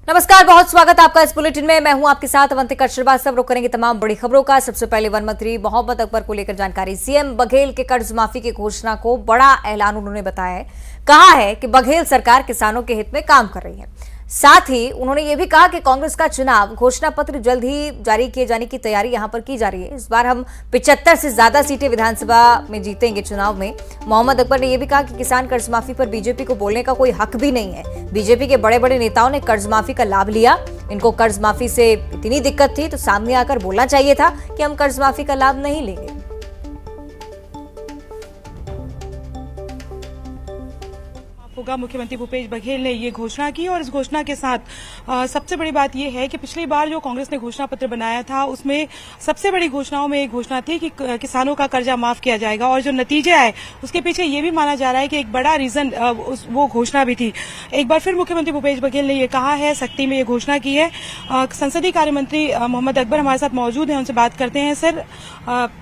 नमस्कार, बहुत स्वागत आपका इस बुलेटिन में। मैं हूं आपके साथ अवंतिका श्रीवास्तव। रुक करेंगे तमाम बड़ी खबरों का। सबसे पहले वन मंत्री मोहम्मद अकबर को लेकर जानकारी। सीएम बघेल के कर्ज माफी की घोषणा को बड़ा ऐलान उन्होंने बताया है। कहा है कि बघेल सरकार किसानों के हित में काम कर रही है। साथ ही उन्होंने ये भी कहा कि कांग्रेस का चुनाव घोषणा पत्र जल्द ही जारी किए जाने की तैयारी यहां पर की जा रही है। इस बार हम 75 से ज्यादा सीटें विधानसभा में जीतेंगे चुनाव में। मोहम्मद अकबर ने यह भी कहा कि किसान कर्ज माफी पर बीजेपी को बोलने का कोई हक भी नहीं है। बीजेपी के बड़े बड़े नेताओं ने कर्ज माफी का लाभ लिया। इनको कर्ज माफी से इतनी दिक्कत थी तो सामने आकर बोलना चाहिए था कि हम कर्ज माफी का लाभ नहीं लेंगे। होगा। मुख्यमंत्री भूपेश बघेल ने ये घोषणा की और इस घोषणा के साथ सबसे बड़ी बात यह है कि पिछली बार जो कांग्रेस ने घोषणा पत्र बनाया था उसमें सबसे बड़ी घोषणाओं में एक घोषणा थी कि किसानों का कर्जा माफ किया जाएगा और जो नतीजे आए उसके पीछे ये भी माना जा रहा है कि एक बड़ा रीजन वो घोषणा भी थी। एक बार फिर मुख्यमंत्री भूपेश बघेल ने ये कहा है, सख्ती में ये घोषणा की है। संसदीय कार्य मंत्री मोहम्मद अकबर हमारे साथ मौजूद हैं, उनसे बात करते हैं। सर,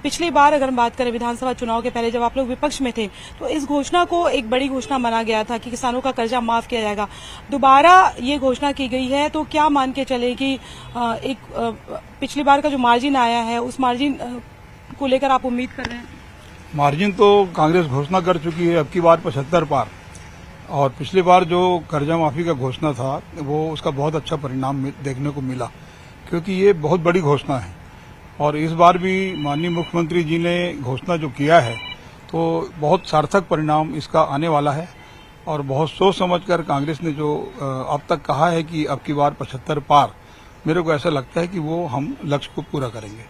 पिछली बार अगर हम बात करें विधानसभा चुनाव के पहले जब आप लोग विपक्ष में थे तो इस घोषणा को एक बड़ी घोषणा माना गया था कि किसानों का कर्जा माफ किया जाएगा। दोबारा ये घोषणा की गई है तो क्या मान के चले कि पिछली बार का जो मार्जिन आया है उस मार्जिन को लेकर आप उम्मीद कर रहे हैं? मार्जिन तो कांग्रेस घोषणा कर चुकी है, अब की बार 75 पार। और पिछली बार जो कर्जा माफी का घोषणा था वो उसका बहुत अच्छा परिणाम देखने को मिला, क्योंकि ये बहुत बड़ी घोषणा है। और इस बार भी माननीय मुख्यमंत्री जी ने घोषणा जो किया है तो बहुत सार्थक परिणाम इसका आने वाला है। और बहुत सोच समझकर कांग्रेस ने जो अब तक कहा है कि अब की बार 75 पार, मेरे को ऐसा लगता है कि वो हम लक्ष्य को पूरा करेंगे।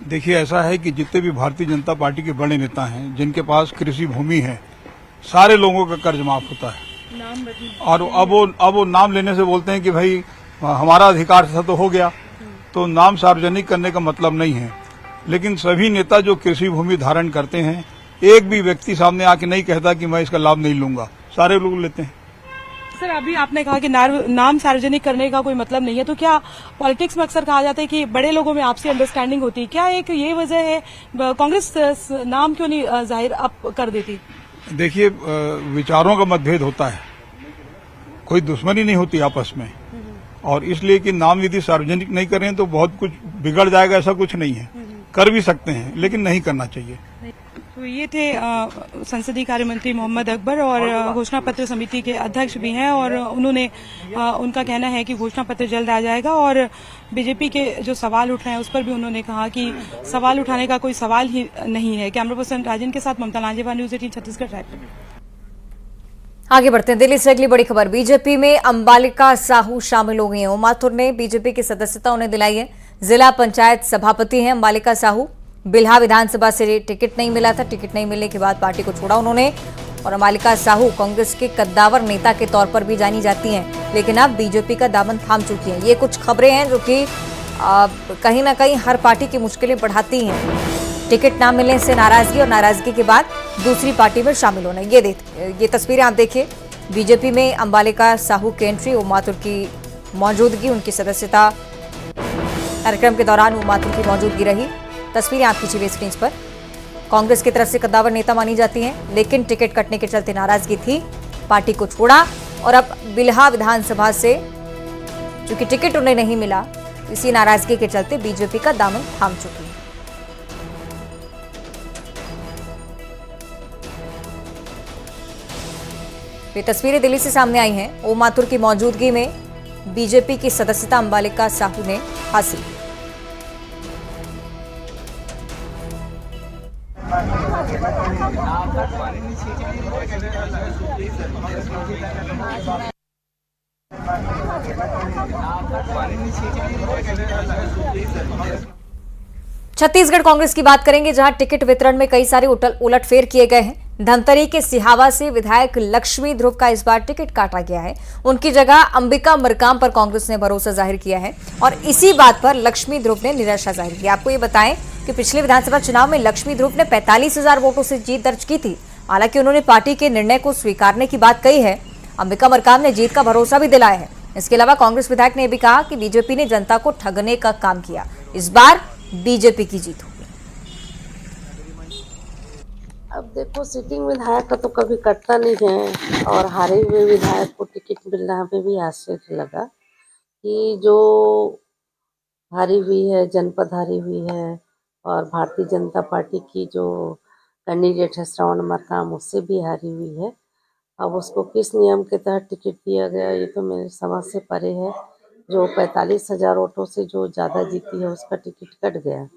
देखिए, ऐसा है कि जितने भी भारतीय जनता पार्टी के बड़े नेता हैं जिनके पास कृषि भूमि है, सारे लोगों का कर्ज माफ होता है। और अब वो नाम लेने से बोलते हैं कि भाई हमारा अधिकार था तो हो गया, तो नाम सार्वजनिक करने का मतलब नहीं है। लेकिन सभी नेता जो कृषि भूमि धारण करते हैं, एक भी व्यक्ति सामने आके नहीं कहता कि मैं इसका लाभ नहीं लूंगा, सारे लोग लेते हैं। सर, अभी आपने कहा कि नाम सार्वजनिक करने का कोई मतलब नहीं है, तो क्या पॉलिटिक्स में अक्सर कहा जाता है कि बड़े लोगों में आपसी अंडरस्टैंडिंग होती है, क्या एक ये वजह है कांग्रेस नाम क्यों नहीं जाहिर अब कर देती? देखिए, विचारों का मतभेद होता है, कोई दुश्मनी नहीं होती आपस में। और इसलिए कि नाम यदि सार्वजनिक नहीं करें तो बहुत कुछ बिगड़ जाएगा, ऐसा कुछ नहीं है। कर भी सकते हैं लेकिन नहीं करना चाहिए। तो ये थे संसदीय कार्य मंत्री मोहम्मद अकबर और घोषणा पत्र समिति के अध्यक्ष भी हैं और उन्होंने उनका कहना है कि घोषणा पत्र जल्द आ जाएगा। और बीजेपी के जो सवाल उठ रहे हैं उस पर भी उन्होंने कहा कि सवाल उठाने का कोई सवाल ही नहीं है। कैमरा पर्सन राजन के साथ ममता लांजेवाल, न्यूज़ 18 छत्तीसगढ़ रायपुर। आगे बढ़ते हैं। दिल्ली से अगली बड़ी खबर। बीजेपी में अंबालिका साहू शामिल हो गई हैं। माथुर ने बीजेपी की सदस्यता उन्हें दिलाई है। जिला पंचायत सभापति हैं अंबालिका साहू। बिल्हा विधानसभा से टिकट नहीं मिला था। टिकट नहीं मिलने के बाद पार्टी को छोड़ा उन्होंने। और अंबालिका साहू कांग्रेस के कद्दावर नेता के तौर पर भी जानी जाती हैं, लेकिन अब बीजेपी का दामन थाम चुकी हैं। ये कुछ खबरें हैं जो कि कहीं ना कहीं हर पार्टी की मुश्किलें बढ़ाती हैं। टिकट ना मिलने से नाराजगी और नाराजगी के बाद दूसरी पार्टी में शामिल होना। ये तस्वीरें आप देखिए। बीजेपी में अंबालिका साहू की एंट्री, वो माथुर की मौजूदगी, उनकी सदस्यता कार्यक्रम के दौरान वो माथुर की मौजूदगी रही। तस्वीरें आप खींची स्क्रीन पर। कांग्रेस की तरफ से कद्दावर नेता मानी जाती हैं, लेकिन टिकट कटने के चलते नाराजगी थी, पार्टी को छोड़ा। और अब बिल्हा विधानसभा से चूंकि टिकट उन्हें नहीं मिला, इसी नाराजगी के चलते बीजेपी का दामन थाम चुकी है। ये तस्वीरें दिल्ली से सामने आई हैं। ओम माथुर की मौजूदगी में बीजेपी की सदस्यता अंबालिका साहू ने हासिल की। छत्तीसगढ़ कांग्रेस की बात करेंगे, जहां टिकट वितरण में कई सारे उलटफेर किए गए हैं। धमतरी के सिहावा से विधायक लक्ष्मी ध्रुव का इस बार टिकट काटा गया है। उनकी जगह अंबिका मरकाम पर कांग्रेस ने भरोसा जाहिर किया है और इसी बात पर लक्ष्मी ध्रुव ने निराशा जाहिर की। आपको ये बताएं कि पिछले विधानसभा चुनाव में लक्ष्मी ध्रुव ने 45,000 वोटों से जीत दर्ज की थी। हालांकि उन्होंने पार्टी के निर्णय को स्वीकारने की बात कही है। अंबिका मरकाम ने जीत का भरोसा भी दिलाया है। इसके अलावा कांग्रेस विधायक ने यह भी कहा कि बीजेपी ने जनता को ठगने का काम किया। इस बार बीजेपी की जीत होगी। अब देखो, सिटिंग विधायक का तो कभी कटता नहीं है और हारे हुए विधायक को टिकट मिलना हमें भी आश्चर्य लगा। कि जो हारी हुई है, जनपद हारी हुई है, और भारतीय जनता पार्टी की जो कैंडिडेट है श्रवण मरकाम, उससे भी हारी हुई है। अब उसको किस नियम के तहत टिकट दिया गया, ये तो मेरे समझ से परे है। जो 45,000 वोटों से जो ज़्यादा जीती है उसका टिकट कट गया,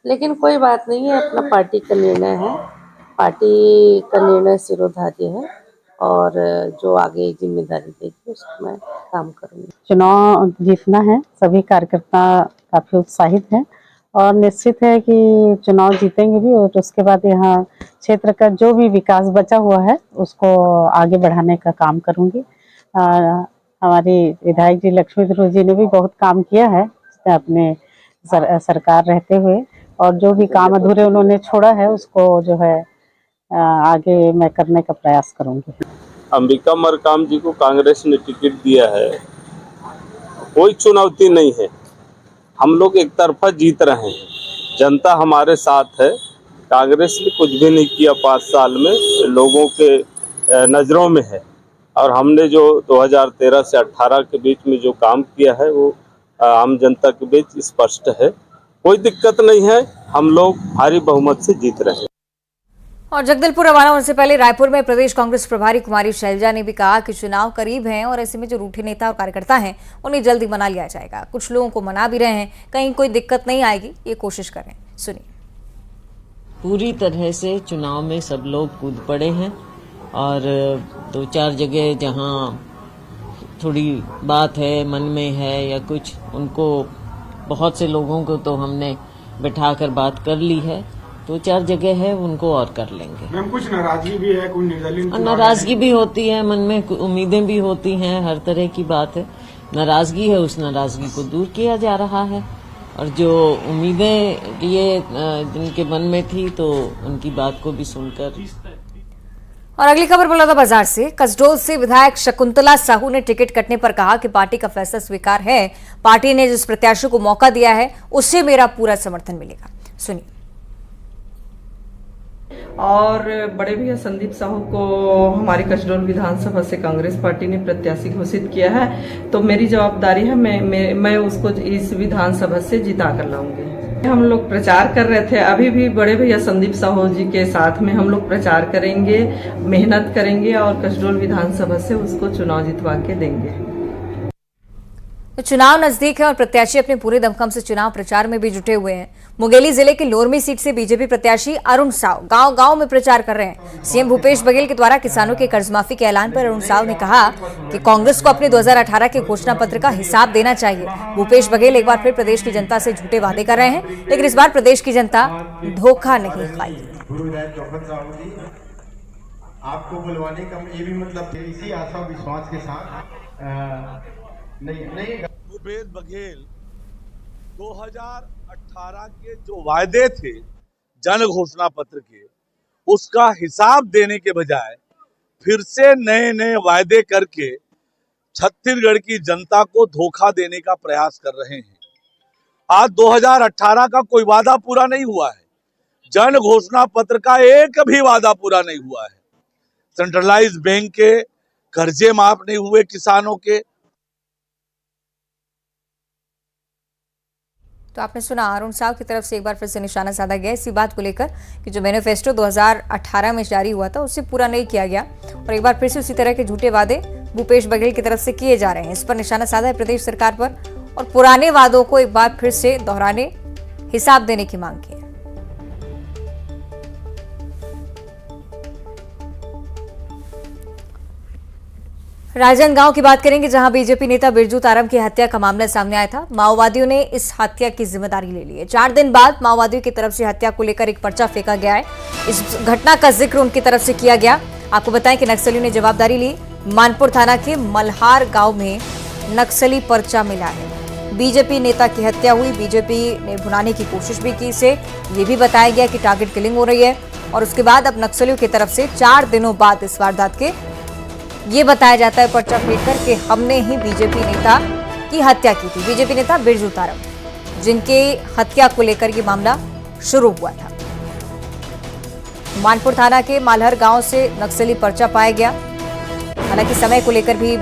लेकिन कोई बात नहीं है, अपना पार्टी का निर्णय है, पार्टी का निर्णय सिरोधार्य है, और जो आगे जिम्मेदारी देगी उसको मैं काम करूँगी। चुनाव जीतना है, सभी कार्यकर्ता काफी उत्साहित हैं और निश्चित है कि चुनाव जीतेंगे भी, और उसके बाद यहाँ क्षेत्र का जो भी विकास बचा हुआ है उसको आगे बढ़ाने का काम करूंगी। हमारी विधायक जी लक्ष्मी ध्रुव जी ने भी बहुत काम किया है अपने सरकार रहते हुए, और जो भी काम अधूरे उन्होंने छोड़ा है उसको जो है आगे मैं करने का प्रयास करूंगी। अंबिका मरकाम जी को कांग्रेस ने टिकट दिया है, कोई चुनौती नहीं है, हम लोग एक तरफा जीत रहे हैं, जनता हमारे साथ है। कांग्रेस ने कुछ भी नहीं किया 5 साल में, लोगों के नज़रों में है, और हमने जो 2013 से 18 के बीच में जो काम किया है वो आम जनता के बीच स्पष्ट है। कोई दिक्कत नहीं है, हम लोग भारी बहुमत से जीत रहे हैं। और जगदलपुर रवाना होने से पहले रायपुर में प्रदेश कांग्रेस प्रभारी कुमारी शैलजा ने भी कहा कि चुनाव करीब हैं और ऐसे में जो रूठे नेता और कार्यकर्ता हैं उन्हें जल्दी मना लिया जाएगा। कुछ लोगों को मना भी रहे हैं, कहीं कोई दिक्कत नहीं आएगी, ये कोशिश करें। सुनिए। पूरी तरह से चुनाव में सब लोग कूद पड़े हैं, और 2-4 जगह जहां थोड़ी बात है मन में है या कुछ, उनको बहुत से लोगों को तो हमने बैठाकर बात कर ली है, 2-4 जगह है उनको और कर लेंगे। मैम कुछ नाराजगी भी है, कुछ निर्दलीय नाराजगी भी होती है, मन में उम्मीदें भी होती हैं, हर तरह की बात है। नाराजगी है, उस नाराजगी को दूर किया जा रहा है, और जो उम्मीदें ये जिनके मन में थी तो उनकी बात को भी सुनकर। और अगली खबर बलौदाबाजार से। कसडोल से विधायक शकुंतला साहू ने टिकट कटने पर कहा कि पार्टी का फैसला स्वीकार है, पार्टी ने जिस प्रत्याशी को मौका दिया है उससे मेरा पूरा समर्थन मिलेगा। सुनिए। और बड़े भैया संदीप साहू को हमारी कसडोल विधानसभा से कांग्रेस पार्टी ने प्रत्याशी घोषित किया है, तो मेरी जवाबदारी है मैं उसको इस विधानसभा से जिता कर लाऊंगी। हम लोग प्रचार कर रहे थे, अभी भी बड़े भैया संदीप साहू जी के साथ में हम लोग प्रचार करेंगे, मेहनत करेंगे और कसडोल विधानसभा से उसको चुनाव जितवा के देंगे। तो चुनाव नजदीक है और प्रत्याशी अपने पूरे दमखम से चुनाव प्रचार में भी जुटे हुए हैं। मुंगेली जिले की लोरमी सीट से बीजेपी प्रत्याशी अरुण साव गांव-गांव में प्रचार कर रहे हैं। सीएम भूपेश बघेल के द्वारा किसानों के कर्ज माफी के ऐलान पर अरुण साव ने कहा कि कांग्रेस को अपने 2018 के घोषणा पत्र का हिसाब देना चाहिए। भूपेश बघेल एक बार फिर प्रदेश की जनता से झूठे वादे कर रहे हैं, लेकिन इस बार प्रदेश की जनता धोखा नहीं खाएगी। आपको बुलवाने का ये भी मतलब इसी आशा विश्वास के साथ नहीं भूपेश बघेल 2018 के जो वायदे थे जन घोषणा पत्र के, उसका हिसाब देने के बजाय फिर से नए नए वायदे करके छत्तीसगढ़ की जनता को धोखा देने का प्रयास कर रहे हैं। आज 2018 का कोई वादा पूरा नहीं हुआ है, जन घोषणा पत्र का एक भी वादा पूरा नहीं हुआ है। सेंट्रलाइज बैंक के कर्जे माफ नहीं हुए किसानों के। तो आपने सुना अरुण साव की तरफ से एक बार फिर से निशाना साधा गया इसी बात को लेकर कि जो मैनिफेस्टो 2018 में जारी हुआ था उससे पूरा नहीं किया गया, और एक बार फिर से उसी तरह के झूठे वादे भूपेश बघेल की तरफ से किए जा रहे हैं। इस पर निशाना साधा है प्रदेश सरकार पर, और पुराने वादों को एक बार फिर से दोहराने, हिसाब देने की मांग की है। राजनांदगांव की बात करेंगे, जहां बीजेपी नेता बिरजू तारम की हत्या का मामला सामने आया था। माओवादियों ने इस हत्या की जिम्मेदारी ले ली है। 4 दिन बाद माओवादियों की तरफ से हत्या को लेकर एक पर्चा फेंका गया है। इस घटना का जिक्र उनकी तरफ से किया गया। आपको बताएं कि नक्सलियों ने जवाबदारी ली। मानपुर थाना के मल्हार गांव में नक्सली पर्चा मिला है। बीजेपी नेता की हत्या हुई, बीजेपी ने भुनाने की कोशिश भी की। इसे ये भी बताया गया कि टारगेट किलिंग हो रही है, और उसके बाद अब नक्सलियों की तरफ से 4 दिनों बाद इस वारदात के ये बताया जाता है पर्चा फेंककर कि हमने ही बीजेपी नेता की हत्या की थी। बीजेपी नेता बिरजू तारम, जिनके हत्या को लेकर ये मामला शुरू हुआ था। मानपुर थाना के मालहर गांव से नक्सली पर्चा पाया गया। हालांकि समय को लेकर भी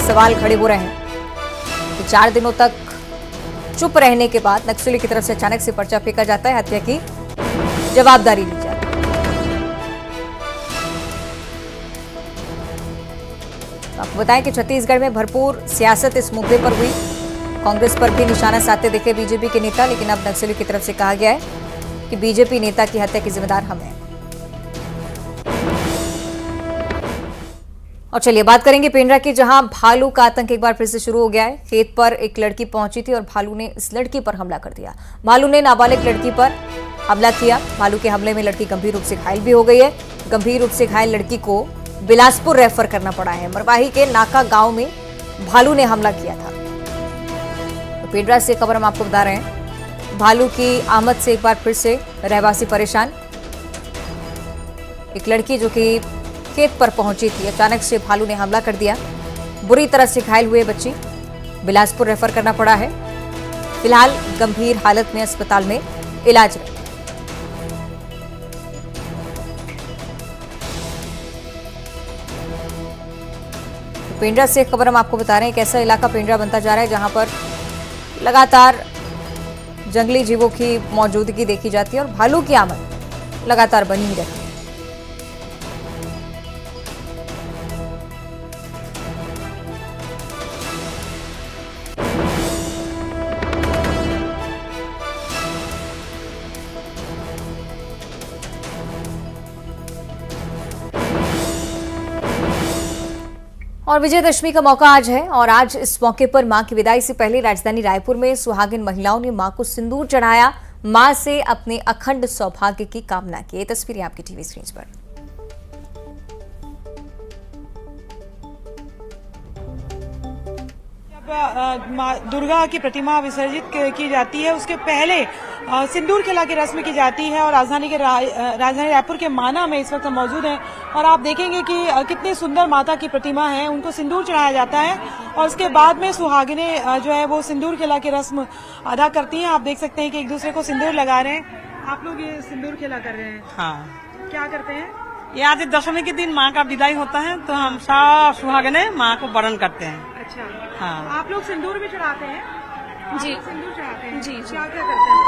सवाल खड़े हो रहे हैं। कि 4 दिनों तक चुप रहने के बाद नक्सली की तरफ से अचानक से पर्चा फेंका जाता है, हत्या की जवाबदारी ली जाती है। आपको बताएं कि छत्तीसगढ़ में भरपूर सियासत इस मुद्दे पर हुई। कांग्रेस पर भी निशाना साधते दिखे बीजेपी के नेता, लेकिन अब नक्सली की तरफ से कहा गया है कि बीजेपी नेता की हत्या की जिम्मेदार हम हैं। और चलिए बात करेंगे पेंड्रा की, जहां भालू का आतंक एक बार फिर से शुरू हो गया है। खेत पर एक लड़की पहुंची थी और भालू ने इस लड़की पर हमला कर दिया। भालू ने नाबालिग लड़की पर हमला किया। भालू के हमले में लड़की गंभीर रूप से घायल भी हो गई है। गंभीर रूप से घायल लड़की को बिलासपुर रेफर करना पड़ा है। मरवाही के नाका गांव में भालू ने हमला किया था। तो पेंड्रा से खबर हम आपको बता रहे हैं, भालू की आमद से एक बार फिर से रहवासी परेशान। एक लड़की जो कि खेत पर पहुंची थी, अचानक से भालू ने हमला कर दिया। बुरी तरह से घायल हुए बच्ची बिलासपुर रेफर करना पड़ा है। फिलहाल गंभीर हालत में अस्पताल में इलाज है। पेंड्रा से खबर हम आपको बता रहे हैं, एक ऐसा इलाका पेंड्रा बनता जा रहा है जहां पर लगातार जंगली जीवों की मौजूदगी देखी जाती है और भालू की आमद लगातार बनी ही रहती है। और विजयदशमी का मौका आज है और आज इस मौके पर मां की विदाई से पहले राजधानी रायपुर में सुहागिन महिलाओं ने मां को सिंदूर चढ़ाया। मां से अपने अखंड सौभाग्य की कामना की। ये तस्वीरें आपकी टीवी स्क्रीन पर। जब मां दुर्गा की प्रतिमा विसर्जित की जाती है, उसके पहले सिंदूर खिला की रस्म की जाती है और राजधानी रायपुर के माना में इस वक्त हम मौजूद हैं और आप देखेंगे कि कितनी सुंदर माता की प्रतिमा है। उनको सिंदूर चढ़ाया जाता है और उसके बाद में सुहागिने जो है वो सिंदूर खिला की रस्म अदा करती हैं। आप देख सकते हैं कि एक दूसरे को सिंदूर लगा रहे हैं। आप लोग ये सिंदूर खिला कर रहे हैं? हाँ। क्या करते हैं? ये आज दशमी के दिन माँ का विदाई होता है तो हम सब सुहागने माँ को वरण करते हैं। अच्छा। हाँ। आप लोग सिंदूर भी चढ़ाते हैं? जी। सिंदूर चढ़ाते हैं? जी। क्या क्या करते हैं?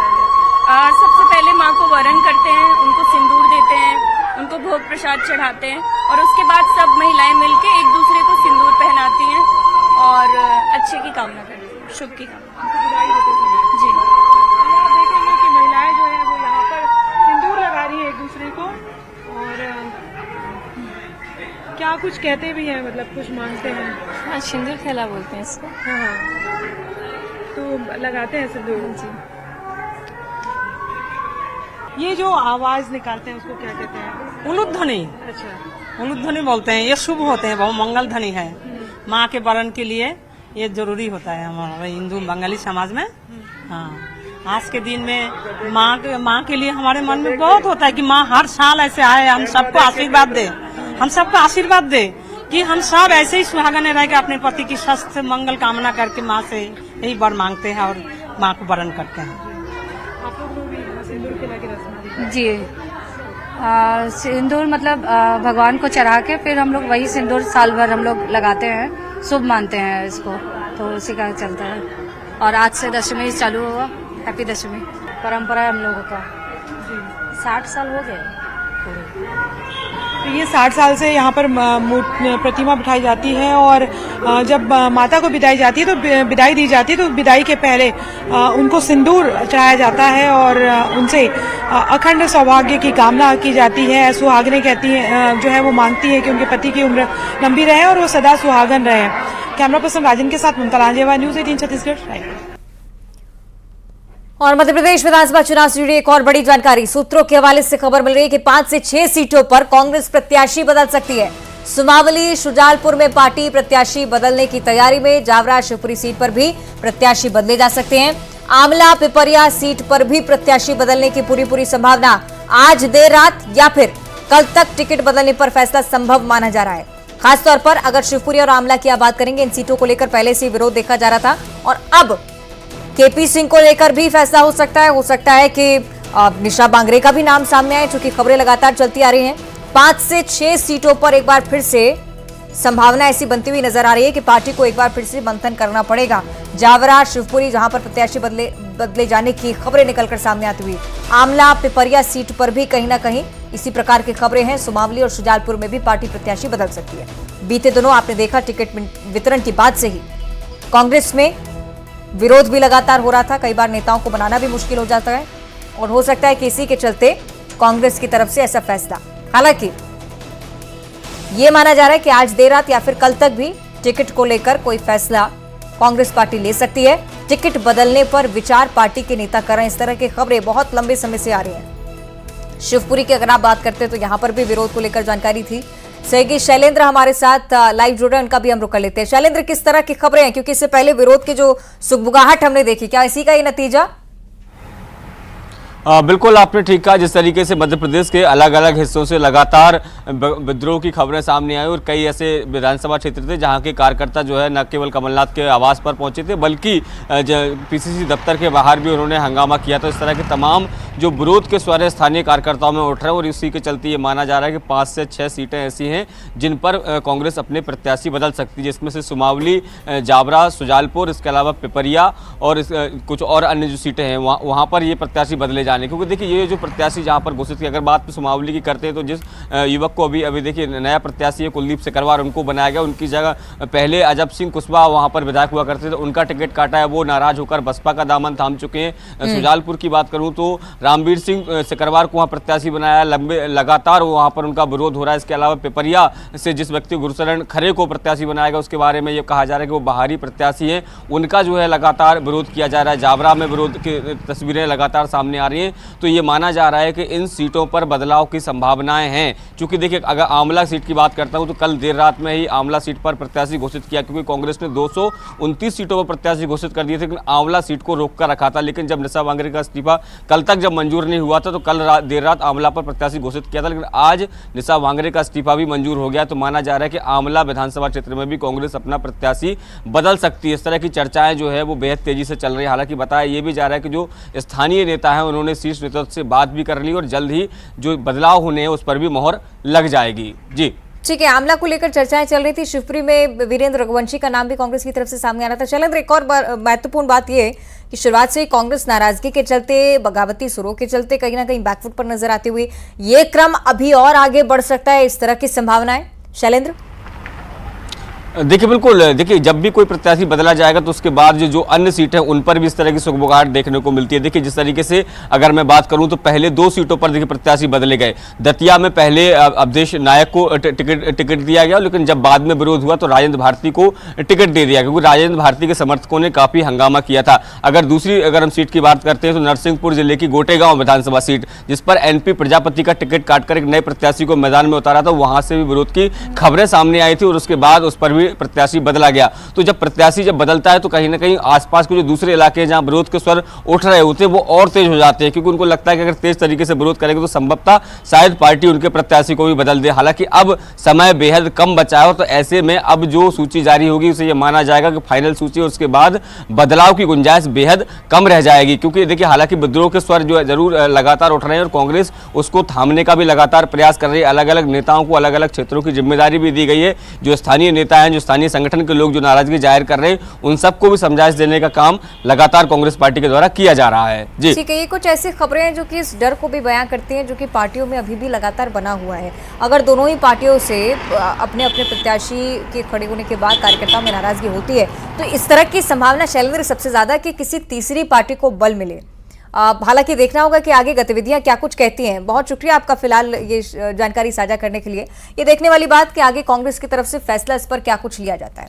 सबसे पहले माँ को वरण करते हैं, उनको सिंदूर देते हैं, उनको भोग प्रसाद चढ़ाते हैं और उसके बाद सब महिलाएं मिलके एक दूसरे को सिंदूर पहनाती हैं और अच्छे की कामना करती हैं, शुभ की कामना। जी। आप देखेंगे कि महिलाएं जो है वो यहाँ पर सिंदूर लगा रही है एक दूसरे को और क्या कुछ कहते भी हैं, मतलब कुछ मांगते हैं। हाँ, सिंदूर खेला बोलते हैं इसको। हाँ, तो लगाते हैं सिंदूर। जी। ये जो आवाज निकालते हैं उसको क्या कहते हैं? उलूध्वनि। अच्छा। उलूध्वनि बोलते हैं। ये शुभ होते हैं, बहुत मंगल ध्वनि है। माँ के वरण के लिए ये जरूरी होता है हमारे हिंदू बंगाली समाज में। हाँ, आज के दिन में माँ के लिए हमारे मन में बहुत होता है कि माँ हर साल ऐसे आए, हम सबको आशीर्वाद दे, हम सबको आशीर्वाद दे कि हम सब ऐसे ही सुहागने रह के अपने पति की स्वस्थ मंगल कामना करके माँ से यही वर मांगते हैं और माँ को वरण करते हैं। आप लोग भी सिंदूर खिला के रस्म? जी। सिंदूर मतलब भगवान को चढ़ा के फिर हम लोग वही सिंदूर साल भर हम लोग लगाते हैं, शुभ मानते हैं इसको, तो उसी का चलता है। और आज से दशमी चालू हुआ, हैप्पी दशमी। परंपरा है हम लोगों का। 60 साल हो गए। तो ये 60 साल से यहाँ पर प्रतिमा बिठाई जाती है और जब माता को बिदाई जाती है तो बिदाई दी जाती है तो बिदाई के पहले उनको सिंदूर चढ़ाया जाता है और उनसे अखंड सौभाग्य की कामना की जाती है। सुहागने कहती हैं, जो है वो मांगती है कि उनके पति की उम्र लंबी रहे और वो सदा सुहागन रहे। कैमरा पर्सन राजन के साथ ममता लांजेवा, न्यूज़ 18 छत्तीसगढ़। रायपुर। और मध्य प्रदेश विधानसभा चुनाव से जुड़ी एक और बड़ी जानकारी। सूत्रों के हवाले से खबर मिल रही है कि 5 से 6 सीटों पर कांग्रेस प्रत्याशी बदल सकती है। सुमावली, शुजालपुर में पार्टी प्रत्याशी बदलने की तैयारी में। जावरा, शिवपुरी सीट पर भी प्रत्याशी बदले जा सकते हैं। आमला, पिपरिया सीट पर भी प्रत्याशी बदलने की पूरी संभावना। आज देर रात या फिर कल तक टिकट बदलने पर फैसला संभव माना जा रहा है। खासतौर पर अगर शिवपुरी और आमला की बात करेंगे, इन सीटों को लेकर पहले से विरोध देखा जा रहा था और अब केपी सिंह को लेकर भी फैसला हो सकता है कि निशा बांगरे का भी नाम सामने आए, चूंकि खबरें लगातार चलती आ रही हैं। 5 से 6 सीटों पर एक बार फिर से संभावना ऐसी बनती हुई नजर आ रही है कि पार्टी को एक बार फिर से मंथन करना पड़ेगा। जावरा, शिवपुरी जहां पर प्रत्याशी बदले जाने की खबरें निकलकर सामने आती हुई, आमला, पिपरिया सीट पर भी कहीं ना कहीं इसी प्रकार की खबरें हैं। सुमावली और शुजालपुर में भी पार्टी प्रत्याशी बदल सकती है। बीते दिनों आपने देखा टिकट वितरण के बाद से ही कांग्रेस में विरोध भी लगातार हो रहा था। कई बार नेताओं को बनाना भी मुश्किल हो जाता है और हो सकता है कि इसी के चलते कांग्रेस की तरफ से ऐसा फैसला। हालांकि ये माना जा रहा है कि आज देर रात या फिर कल तक भी टिकट को लेकर कोई फैसला कांग्रेस पार्टी ले सकती है। टिकट बदलने पर विचार पार्टी के नेता कर रहे हैं। इस तरह की खबरें बहुत लंबे समय से आ रही हैं। शिवपुरी की अगर आप बात करते हैं तो यहां पर भी विरोध को लेकर जानकारी थी। सहयोगी शैलेंद्र हमारे साथ लाइव जुड़े हैं, उनका भी हम रुक कर लेते हैं। शैलेंद्र, किस तरह की खबरें हैं, क्योंकि इससे पहले विरोध की जो सुगबुगाहट हमने देखी, क्या इसी का ये नतीजा? बिल्कुल आपने ठीक कहा। जिस तरीके से मध्य प्रदेश के अलग अलग हिस्सों से लगातार विद्रोह की खबरें सामने आई और कई ऐसे विधानसभा क्षेत्र थे जहां के कार्यकर्ता जो है न केवल कमलनाथ के आवास पर पहुंचे थे बल्कि पीसीसी दफ्तर के बाहर भी उन्होंने हंगामा किया। तो इस तरह के तमाम जो विरोध के स्वर स्थानीय कार्यकर्ताओं में उठ रहे हैं और इसी के चलते ये माना जा रहा है कि 5 से 6 सीटें ऐसी हैं जिन पर कांग्रेस अपने प्रत्याशी बदल सकती है, जिसमें से सुमावली, जावरा, शुजालपुर, इसके अलावा पिपरिया और कुछ और अन्य जो सीटें हैं वहाँ पर ये प्रत्याशी बदले जाने। क्योंकि देखिए ये जो प्रत्याशी जहाँ पर घोषित की अगर बात सुमावली की करते हैं तो जिस युवक को अभी देखिए नया प्रत्याशी है कुलदीप सिकरवार, उनको बनाया गया। उनकी जगह पहले अजब सिंह कुशवाहा वहाँ पर विधायक हुआ करते थे, उनका टिकट काटा है, वो नाराज होकर बसपा का दामन थाम चुके हैं। शुजालपुर की बात करूँ तो रामवीर सिंह सिकरवार को वहाँ प्रत्याशी बनाया, लगातार वहाँ पर उनका विरोध हो रहा है। इसके अलावा पिपरिया से जिस व्यक्ति गुरशरण खरे को प्रत्याशी बनाया गया उसके बारे में ये कहा जा रहा है कि वो बाहरी प्रत्याशी हैं, उनका जो है लगातार विरोध किया जा रहा है। जावरा में विरोध की तस्वीरें लगातार सामने आ रही हैं। तो ये माना जा रहा है कि इन सीटों पर बदलाव की संभावनाएं हैं। क्योंकि देखिए अगर आमला सीट की बात करता हूं तो कल देर रात में ही आमला सीट पर प्रत्याशी घोषित किया, क्योंकि कांग्रेस ने 229 सीटों पर प्रत्याशी घोषित कर दिए थे, लेकिन आमला सीट को रोक कर रखा था। लेकिन जब निशा वांगरे का इस्तीफा कल तक जब मंजूर नहीं हुआ था तो कल देर रात आमला पर प्रत्याशी घोषित किया था, लेकिन आज निशा वांगरे का इस्तीफा भी मंजूर हो गया। तो माना जा रहा है कि आमला विधानसभा क्षेत्र में भी कांग्रेस अपना प्रत्याशी बदल सकती है। इस तरह की चर्चाएं जो है वो बेहद तेजी से चल रही है। हालांकि बताया ये भी जा रहा है कि जो स्थानीय नेता हैं उन्होंने शीर्ष नेतृत्व से बात भी कर ली और जल्द ही जो बदलाव होने हैं उस पर भी मोहर लग जाएगी। जी ठीक है, आमला को लेकर चर्चाएं चल रही थी। शिवपुरी में वीरेंद्र रघुवंशी का नाम भी कांग्रेस की तरफ से सामने आ रहा था। शैलेंद्र, एक और महत्वपूर्ण बात यह कि शुरुआत से कांग्रेस नाराजगी के चलते, बगावती सुरों के चलते कहीं ना कहीं बैकफुट पर नजर आती हुई ये क्रम अभी और आगे बढ़ सकता है, इस तरह की संभावनाएं शैलेंद्र? देखिए बिल्कुल, देखिए जब भी कोई प्रत्याशी बदला जाएगा तो उसके बाद जो अन्य सीट है उन पर भी इस तरह की सुगबुगाहट देखने को मिलती है। देखिए जिस तरीके से अगर मैं बात करूं तो पहले 2 सीटों पर देखिए प्रत्याशी बदले गए। दतिया में पहले अवधेश नायक को टिकट दिया गया, लेकिन जब बाद में विरोध हुआ तो राजेंद्र भारती को टिकट दे दिया, क्योंकि राजेंद्र भारती के समर्थकों ने काफी हंगामा किया था। अगर हम सीट की बात करते हैं तो नरसिंहपुर जिले की गोटेगांव विधानसभा सीट, जिस पर एनपी प्रजापति का टिकट काटकर एक नए प्रत्याशी को मैदान में उतारा था, वहां से भी विरोध की खबरें सामने आई थी और उसके बाद उस पर प्रत्याशी बदला गया। तो जब प्रत्याशी जब बदलता है तो कहीं ना कहीं आसपास के जो दूसरे इलाके जहां विरोध के स्वर उठ रहे होते हैं वो और तेज हो जाते हैं, क्योंकि उनको लगता है कि अगर तेज तरीके से विरोध करेंगे तो संभवतः शायद पार्टी उनके प्रत्याशी को भी बदल दे। हालांकि अब समय बेहद कम बचा है, तो ऐसे में अब जो सूची जारी होगी उसे यह माना जाएगा कि फाइनल सूची, और उसके बाद बदलाव की गुंजाइश बेहद कम रह जाएगी। क्योंकि देखिए हालांकि विद्रोह के स्वर जो है जरूर लगातार उठ रहे हैं और कांग्रेस उसको थामने का भी लगातार प्रयास कर रही है। अलग अलग नेताओं को अलग अलग क्षेत्रों की जिम्मेदारी भी दी गई है। जो स्थानीय नेता हैं, जो स्थानीय संगठन के लोग जो नाराजगी जाहिर कर रहे हैं, उन सबको भी समझाइश देने का काम लगातार कांग्रेस पार्टी के द्वारा किया जा रहा है। जी ठीक है, ये कुछ ऐसी खबरें हैं जो कि इस डर को भी बयां करती हैं जो कि पार्टियों में अभी भी लगातार बना हुआ है। अगर दोनों ही पार्टियों से अपने अपने प्रत्याशी के खड़े होने के बाद कार्यकर्ताओं में नाराजगी होती है तो इस तरह की संभावना शैलेंद्र सबसे ज्यादा कि किसी तीसरी पार्टी को बल मिले। हालांकि देखना होगा कि आगे गतिविधियां क्या कुछ कहती हैं। बहुत शुक्रिया आपका फिलहाल ये जानकारी साझा करने के लिए। ये देखने वाली बात कि आगे कांग्रेस की तरफ से फैसला इस पर क्या कुछ लिया जाता है।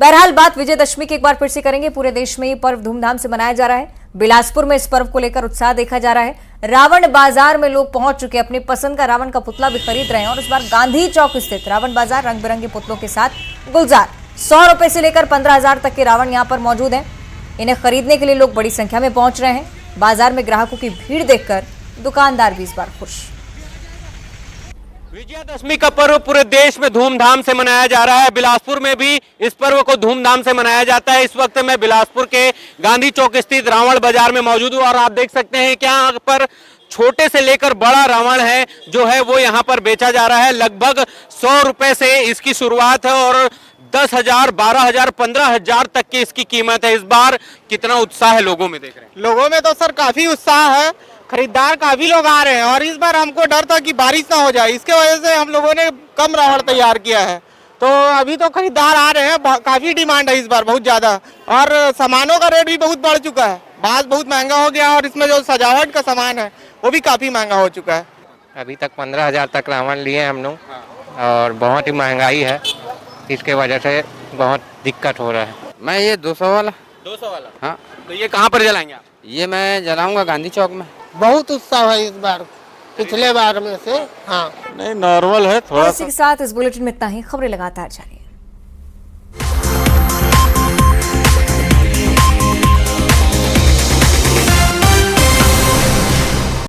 बहरहाल बात विजयदशमी की एक बार फिर से करेंगे। पूरे देश में ये पर्व धूमधाम से मनाया जा रहा है। बिलासपुर में इस पर्व को लेकर उत्साह देखा जा रहा है। रावण बाजार में लोग पहुंच चुके, अपनी पसंद का रावण का पुतला भी खरीद रहे हैं और इस बार गांधी चौक स्थित रावण बाजार रंग बिरंगे पुतलों के साथ गुलजार 100 रुपए से लेकर 15,000 तक के रावण यहाँ पर मौजूद हैं। इन्हें खरीदने के लिए लोग बड़ी संख्या में पहुंच रहे हैं। बाजार में ग्राहकों की भीड़ देखकर दुकानदार भी इस बार खुश। विजयादशमी का पर्व पूरे देश में धूमधाम से मनाया जा रहा है। बिलासपुर में भी इस पर्व को धूमधाम से मनाया जाता है। इस वक्त मैं बिलासपुर के गांधी चौक स्थित रावण बाजार में मौजूद हूँ और आप देख सकते हैं कि यहाँ पर छोटे से लेकर बड़ा रावण है जो है वो यहाँ पर बेचा जा रहा है। लगभग 100 रुपए से इसकी शुरुआत है और 10,000, 12,000, 15,000 तक की इसकी कीमत है। इस बार कितना उत्साह है लोगों में, देख रहे हैं? लोगों में तो सर काफी उत्साह है, खरीदार काफी लोग आ रहे हैं और इस बार हमको डर था कि बारिश ना हो जाए, इसके वजह से हम लोगों ने कम रावण तैयार किया है। तो अभी तो खरीदार आ रहे हैं, काफी डिमांड है इस बार बहुत ज्यादा, और सामानों का रेट भी बहुत बढ़ चुका है। बांस बहुत महंगा हो गया और इसमें जो सजावट का सामान है वो भी काफी महंगा हो चुका है। अभी तक 15,000 तक रावण लिए हम लोग और बहुत ही महंगाई है, इसके वजह से बहुत दिक्कत हो रहा है। मैं ये 200 वाला 200 वाला। हाँ, तो ये कहाँ पर जलाएंगे आप? ये मैं जलाऊंगा गांधी चौक में। बहुत उत्साह है इस बार पिछले बार में से। हाँ, नहीं, नॉर्मल है थोड़ा इसी के साथ इस बुलेटिन में इतना ही। खबरें लगातार जारी।